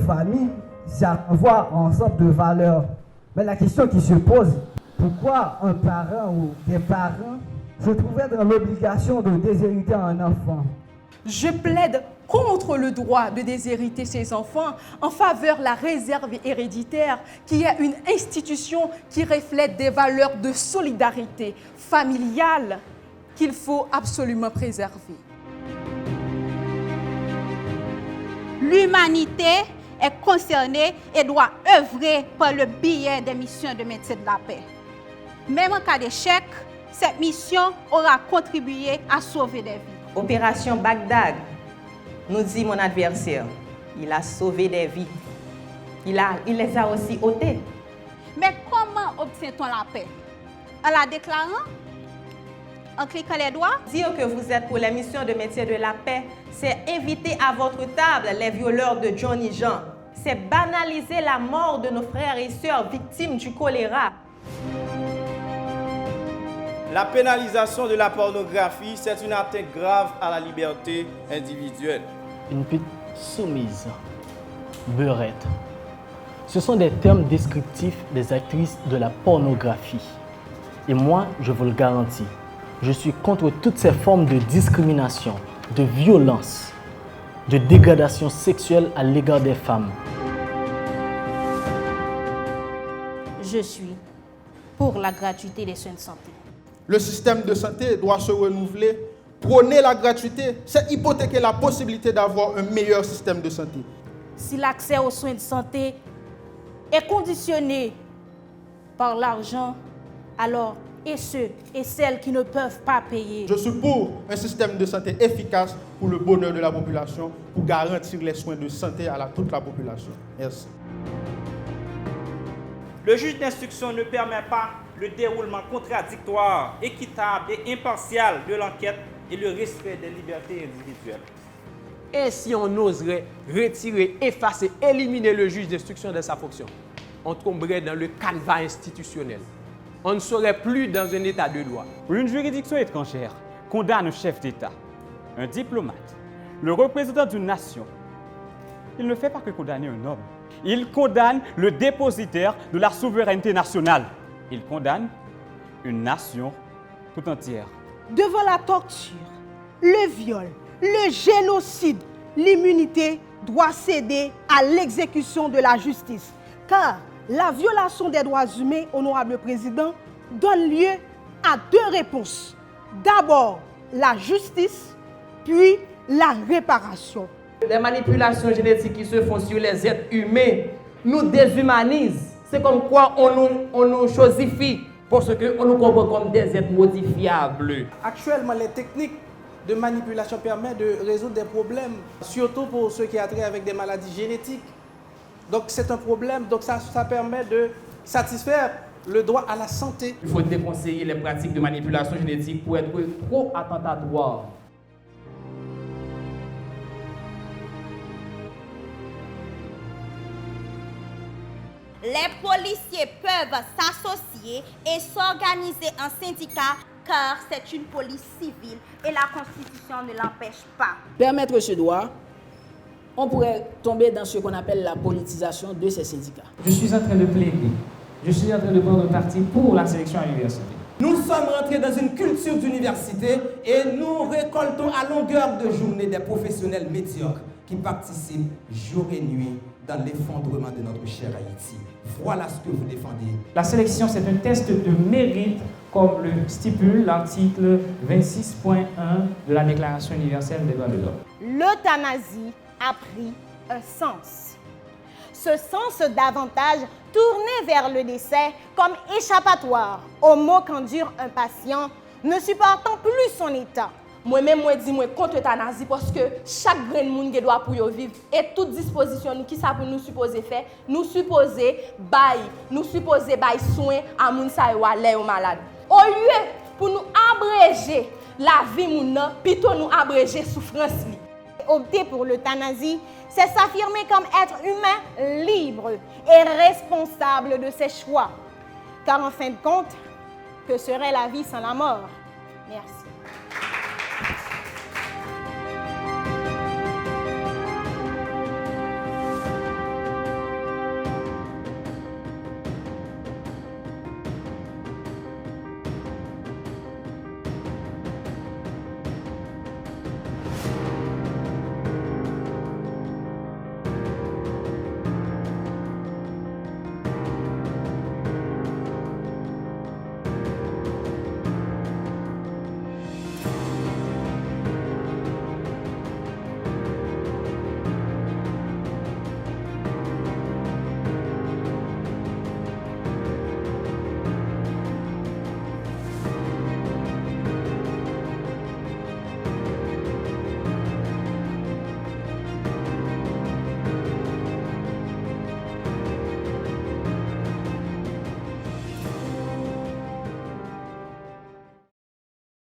famille, ça renvoie à un ensemble de valeurs. Mais la question qui se pose, pourquoi un parent ou des parents se trouveraient dans l'obligation de déshériter un enfant? Je plaide contre le droit de déshériter ses enfants en faveur de la réserve héréditaire, qui est une institution qui reflète des valeurs de solidarité familiale qu'il faut absolument préserver. L'humanité est concernée et doit œuvrer par le biais des missions de maintien de la paix. Même en cas d'échec, cette mission aura contribué à sauver des vies. Opération Bagdad, nous dit mon adversaire, il a sauvé des vies. Il les a aussi ôtées. Mais comment obtient-on la paix? En la déclarant? En cliquant les doigts? Dire que vous êtes pour la mission de maintien de la paix, c'est inviter à votre table les violeurs de Johnny Jean. C'est banaliser la mort de nos frères et sœurs victimes du choléra. La pénalisation de la pornographie, c'est une atteinte grave à la liberté individuelle. Une petite soumise, beurette. Ce sont des termes descriptifs des actrices de la pornographie. Et moi, je vous le garantis, je suis contre toutes ces formes de discrimination, de violence, de dégradation sexuelle à l'égard des femmes. Je suis pour la gratuité des soins de santé. Le système de santé doit se renouveler. Prôner la gratuité, c'est hypothéquer la possibilité d'avoir un meilleur système de santé. Si l'accès aux soins de santé est conditionné par l'argent, alors et ceux et celles qui ne peuvent pas payer. Je suis pour un système de santé efficace pour le bonheur de la population, pour garantir les soins de santé à toute la population. Merci. Le juge d'instruction ne permet pas le déroulement contradictoire, équitable et impartial de l'enquête et le respect des libertés individuelles. Et si on oserait retirer, effacer, éliminer le juge d'instruction de sa fonction, on tomberait dans le canevas institutionnel. On ne serait plus dans un état de droit. Une juridiction étrangère condamne un chef d'État, un diplomate, le représentant d'une nation. Il ne fait pas que condamner un homme. Il condamne le dépositaire de la souveraineté nationale. Il condamne une nation tout entière. Devant la torture, le viol, le génocide, l'immunité doit céder à l'exécution de la justice. Car la violation des droits humains, honorable président, donne lieu à deux réponses. D'abord, la justice, puis la réparation. Les manipulations génétiques qui se font sur les êtres humains nous déshumanisent. C'est comme quoi on nous chosifie parce qu'on nous comprend comme des êtres modifiables. Actuellement, les techniques de manipulation permettent de résoudre des problèmes, surtout pour ceux qui ont trait avec des maladies génétiques. Donc c'est un problème, donc ça permet de satisfaire le droit à la santé. Il faut déconseiller les pratiques de manipulation génétique pour être trop attentatoires. Les policiers peuvent s'associer et s'organiser en syndicat car c'est une police civile et la Constitution ne l'empêche pas. Permettre ce droit, on pourrait tomber dans ce qu'on appelle la politisation de ces syndicats. Je suis en train de plaider. Je suis en train de prendre parti pour la sélection à l'université. Nous sommes rentrés dans une culture d'université et nous récoltons à longueur de journée des professionnels médiocres qui participent jour et nuit dans l'effondrement de notre cher Haïti. Voilà ce que vous défendez. La sélection, c'est un test de mérite, comme le stipule l'article 26.1 de la Déclaration universelle des droits de l'homme. L'euthanasie a pris un sens. Ce sens davantage tourné vers le décès comme échappatoire aux maux qu'endure un patient ne supportant plus son état. Moi-même, moi dis moi contre l'euthanasie parce que chaque grain de monde qui doit pour vivre et toute disposition nous qui ça pour nous supposer faire, nous supposer bail soin à moun sa yo aller au malade. Au lieu pour nous abréger la vie moun nan, plutôt nous abréger souffrance li. Opter pour l'euthanasie, c'est s'affirmer comme être humain libre et responsable de ses choix. Car en fin de compte, que serait la vie sans la mort? Merci.